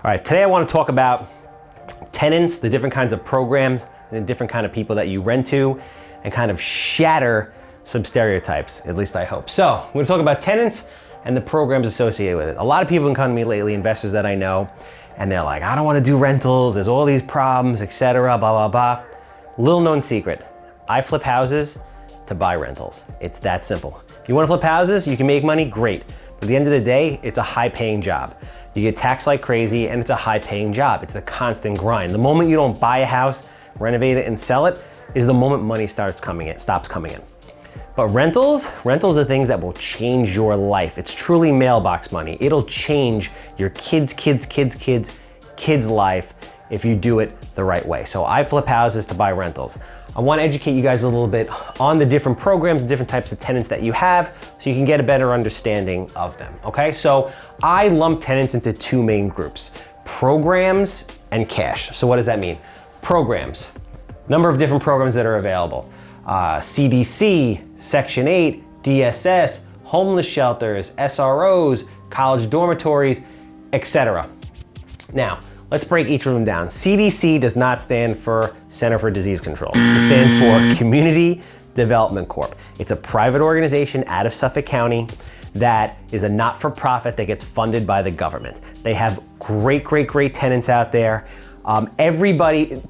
All right, today I want to talk about tenants, the different kinds of programs, and the different kind of people that you rent to, and kind of shatter some stereotypes, at least I hope. So, we're going to talk about tenants and the programs associated with it. A lot of people have come to me lately, investors that I know, and they're like, I don't want to do rentals, there's all these problems, etc., blah, blah, blah. Little known secret, I flip houses to buy rentals. It's that simple. If you want to flip houses, you can make money, great. But at the end of the day, it's a high paying job. You get taxed like crazy and it's a high paying job. It's a constant grind. The moment you don't buy a house, renovate it and sell it is the moment money stops coming in. But rentals are things that will change your life. It's truly mailbox money. It'll change your kids' life if you do it the right way. So I flip houses to buy rentals. I want to educate you guys a little bit on the different programs, different types of tenants that you have, so you can get a better understanding of them, okay? So I lump tenants into two main groups, programs and cash. So what does that mean? Programs, number of different programs that are available. CDC, Section 8, DSS, homeless shelters, SROs, college dormitories, etc. Now, let's break each of them down. CDC does not stand for Center for Disease Control. It stands for Community Development Corp. It's a private organization out of Suffolk County that is a not-for-profit that gets funded by the government. They have great tenants out there.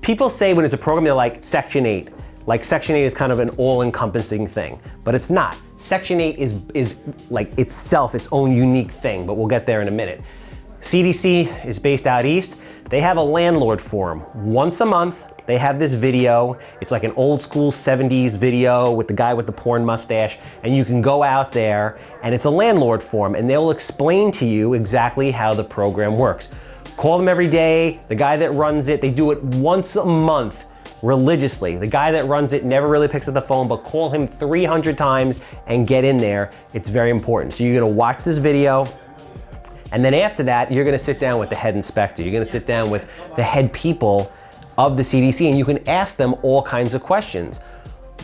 People say when it's a program, they're like Section 8. Like Section 8 is kind of an all-encompassing thing, but it's not. Section 8 is like itself, its own unique thing, but we'll get there in a minute. CDC is based out east. They have a landlord forum once a month. They have this video. It's like an old school 70s video with the guy with the porn mustache, and you can go out there and it's a landlord forum and they'll explain to you exactly how the program works. Call them every day. The guy that runs it, they do it once a month religiously. The guy that runs it never really picks up the phone, but call him 300 times and get in there. It's very important. So you're gonna watch this video, and then after that, you're gonna sit down with the head inspector. You're gonna sit down with the head people of the CDC, and you can ask them all kinds of questions.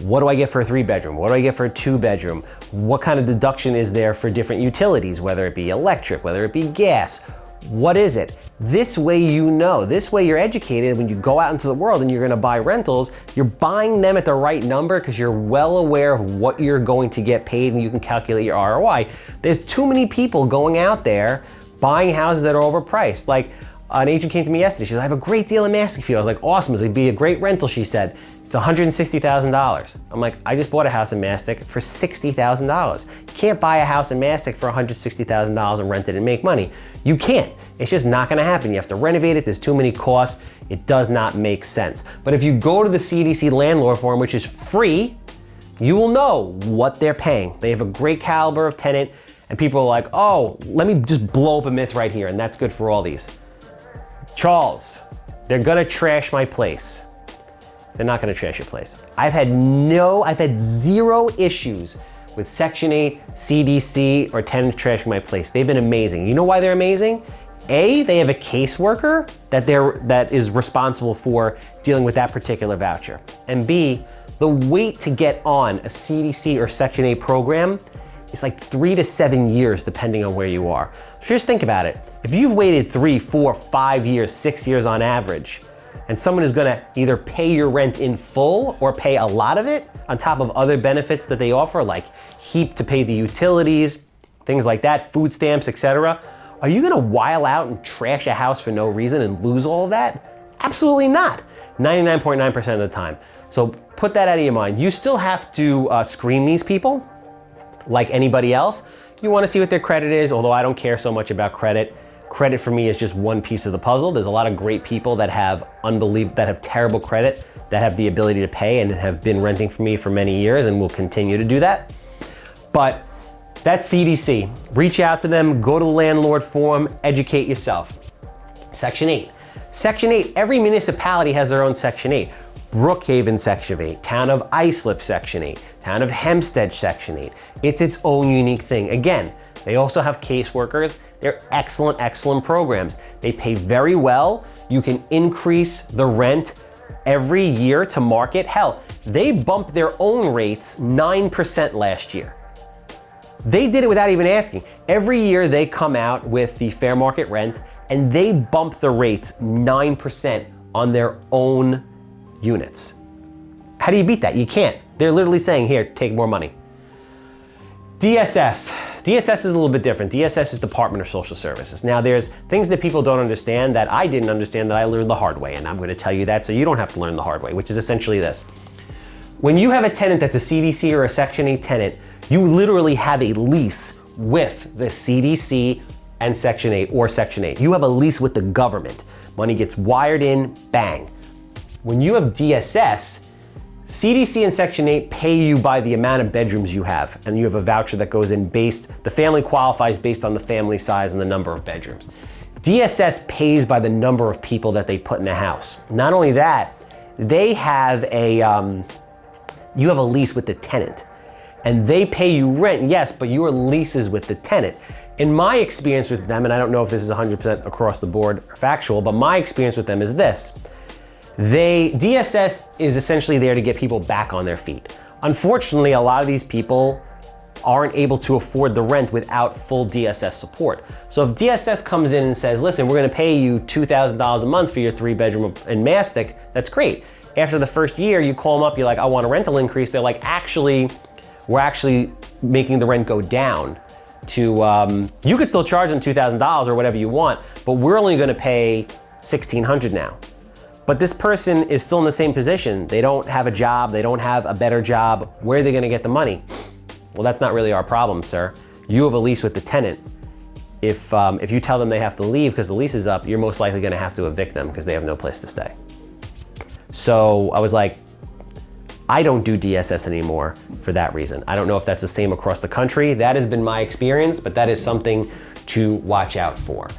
What do I get for a 3-bedroom? What do I get for a 2-bedroom? What kind of deduction is there for different utilities, whether it be electric, whether it be gas? What is it? This way you know. This way you're educated when you go out into the world and you're gonna buy rentals, you're buying them at the right number because you're well aware of what you're going to get paid and you can calculate your ROI. There's too many people going out there buying houses that are overpriced. Like an agent came to me yesterday, she said, I have a great deal in Masseyfield. I was like, awesome, it'd be a great rental, she said. It's $160,000. I'm like, I just bought a house in Mastic for $60,000. You can't buy a house in Mastic for $160,000 and rent it and make money. You can't. It's just not gonna happen. You have to renovate it, there's too many costs. It does not make sense. But if you go to the CDC landlord forum, which is free, you will know what they're paying. They have a great caliber of tenant, and people are like, oh, let me just blow up a myth right here, and that's good for all these. Charles, they're gonna trash my place. They're not gonna trash your place. I've had zero issues with Section 8, CDC, or tenants trashing my place. They've been amazing. You know why they're amazing? A, they have a caseworker that is responsible for dealing with that particular voucher. And B, the wait to get on a CDC or Section 8 program is like 3 to 7 years, depending on where you are. So just think about it. If you've waited 3, 4, 5 years, 6 years on average, and someone is gonna either pay your rent in full or pay a lot of it on top of other benefits that they offer, like HEAP to pay the utilities, things like that, food stamps, etc. Are you gonna while out and trash a house for no reason and lose all of that? Absolutely not, 99.9% of the time. So put that out of your mind. You still have to screen these people like anybody else. You wanna see what their credit is, although I don't care so much about credit. Credit for me is just one piece of the puzzle. There's a lot of great people that have terrible credit, that have the ability to pay and have been renting for me for many years and will continue to do that. But that's CDC. Reach out to them, go to the landlord forum, educate yourself. Section 8. Section 8, every municipality has their own Section 8. Brookhaven Section 8, Town of Islip Section 8, Town of Hempstead Section 8. It's its own unique thing. Again, they also have caseworkers. They're excellent programs. They pay very well. You can increase the rent every year to market. Hell, they bumped their own rates 9% last year. They did it without even asking. Every year they come out with the fair market rent and they bump the rates 9% on their own units. How do you beat that? You can't. They're literally saying, here, take more money. DSS. DSS is a little bit different. DSS is Department of Social Services. Now there's things that people don't understand that I didn't understand that I learned the hard way, and I'm gonna tell you that so you don't have to learn the hard way, which is essentially this. When you have a tenant that's a CDC or a Section 8 tenant, you literally have a lease with the CDC and Section 8 or Section 8. You have a lease with the government. Money gets wired in, bang. When you have DSS, CDC and Section 8 pay you by the amount of bedrooms you have, and you have a voucher that goes in the family qualifies based on the family size and the number of bedrooms. DSS pays by the number of people that they put in the house. Not only that, they have you have a lease with the tenant, and they pay you rent, yes, but your lease is with the tenant. In my experience with them, and I don't know if this is 100% across the board or factual, but my experience with them is this. DSS is essentially there to get people back on their feet. Unfortunately, a lot of these people aren't able to afford the rent without full DSS support. So if DSS comes in and says, listen, we're gonna pay you $2,000 a month for your 3-bedroom in Mastic, that's great. After the first year, you call them up, you're like, I want a rental increase. They're like, actually, we're actually making the rent go down to, you could still charge them $2,000 or whatever you want, but we're only gonna pay $1,600 now. But this person is still in the same position. They don't have a job, they don't have a better job. Where are they gonna get the money? Well, that's not really our problem, sir. You have a lease with the tenant. If you tell them they have to leave because the lease is up, you're most likely gonna have to evict them because they have no place to stay. So I was like, I don't do DSS anymore for that reason. I don't know if that's the same across the country. That has been my experience, but that is something to watch out for.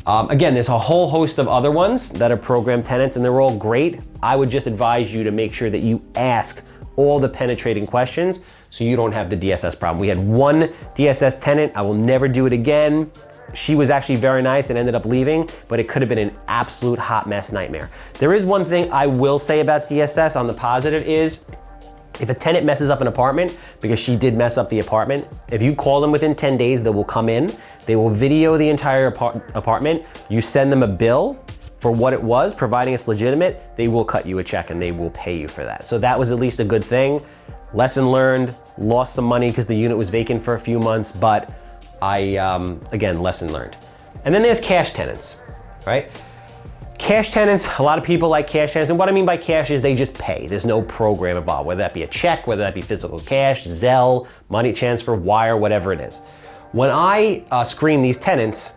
Again, there's a whole host of other ones that are program tenants, and they're all great. I would just advise you to make sure that you ask all the penetrating questions so you don't have the DSS problem. We had one DSS tenant. I will never do it again. She was actually very nice and ended up leaving, but it could have been an absolute hot mess nightmare. There is one thing I will say about DSS on the positive is, if a tenant messes up an apartment, because she did mess up the apartment, if you call them within 10 days, they will come in, they will video the entire apartment, you send them a bill for what it was, providing it's legitimate, they will cut you a check and they will pay you for that. So that was at least a good thing. Lesson learned, lost some money because the unit was vacant for a few months, but again, lesson learned. And then there's cash tenants, right? Cash tenants, a lot of people like cash tenants, and what I mean by cash is they just pay. There's no program involved, whether that be a check, whether that be physical cash, Zelle, money transfer, wire, whatever it is. When I screen these tenants,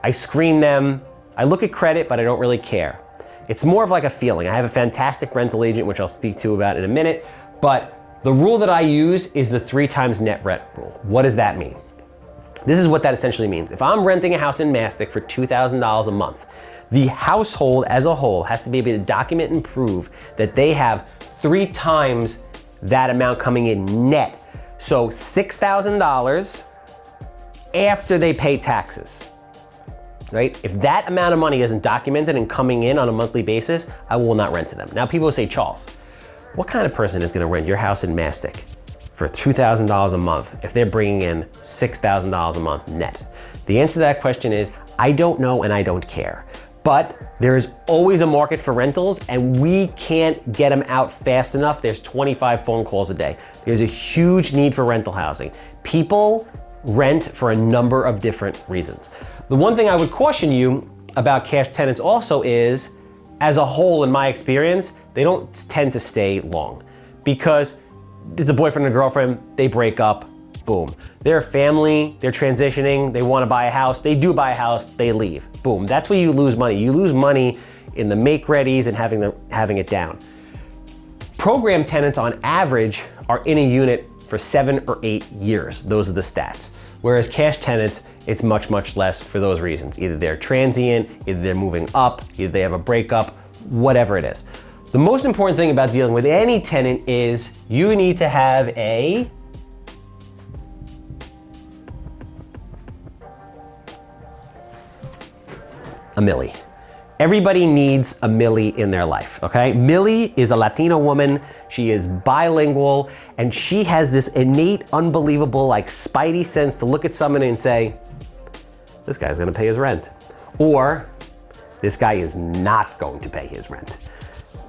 I screen them, I look at credit, but I don't really care. It's more of like a feeling. I have a fantastic rental agent, which I'll speak to about in a minute, but the rule that I use is the 3 times net rent rule. What does that mean? This is what that essentially means. If I'm renting a house in Mastic for $2,000 a month, the household as a whole has to be able to document and prove that they have 3 times that amount coming in net. So $6,000 after they pay taxes, right? If that amount of money isn't documented and coming in on a monthly basis, I will not rent to them. Now people say, Charles, what kind of person is gonna rent your house in Mastic for $2,000 a month if they're bringing in $6,000 a month net? The answer to that question is, I don't know and I don't care. But there is always a market for rentals and we can't get them out fast enough. There's 25 phone calls a day. There's a huge need for rental housing. People rent for a number of different reasons. The one thing I would caution you about cash tenants also is, as a whole in my experience, they don't tend to stay long because it's a boyfriend and a girlfriend, they break up, boom. They're a family, they're transitioning, they wanna buy a house, they do buy a house, they leave, boom. That's where you lose money. You lose money in the make-readies and having it down. Program tenants on average are in a unit for 7 or 8 years. Those are the stats. Whereas cash tenants, it's much, much less for those reasons. Either they're transient, either they're moving up, either they have a breakup, whatever it is. The most important thing about dealing with any tenant is you need to have a Millie. Everybody needs a Millie in their life, okay? Millie is a Latina woman. She is bilingual, and she has this innate, unbelievable, like spidey sense to look at someone and say, this guy's gonna pay his rent. Or This guy is not going to pay his rent.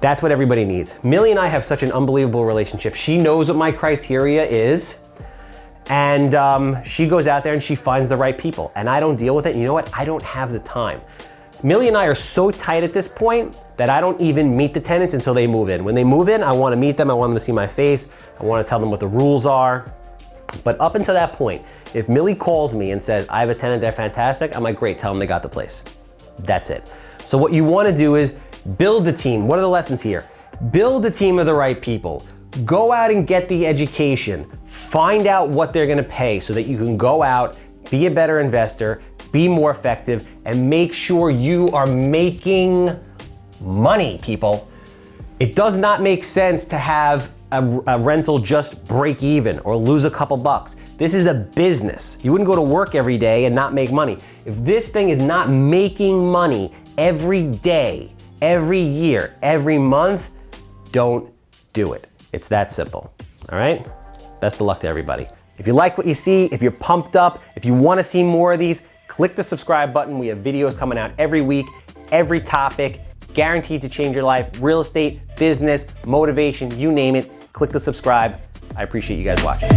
That's what everybody needs. Millie and I have such an unbelievable relationship. She knows what my criteria is, and she goes out there and she finds the right people, and I don't deal with it. And you know what? I don't have the time. Millie and I are so tight at this point that I don't even meet the tenants until they move in. When they move in, I want to meet them. I want them to see my face. I want to tell them what the rules are. But up until that point, if Millie calls me and says, I have a tenant, they're fantastic, I'm like, great, tell them they got the place. That's it. So what you want to do is build a team. What are the lessons here? Build a team of the right people. Go out and get the education. Find out what they're going to pay so that you can go out, be a better investor, be more effective, and make sure you are making money, people. It does not make sense to have a rental just break even or lose a couple bucks. This is a business. You wouldn't go to work every day and not make money. If this thing is not making money every day, every year, every month, don't do it. It's that simple, all right? Best of luck to everybody. If you like what you see, if you're pumped up, if you wanna see more of these, click the subscribe button. We have videos coming out every week, every topic, guaranteed to change your life. Real estate, business, motivation, you name it. Click the subscribe. I appreciate you guys watching.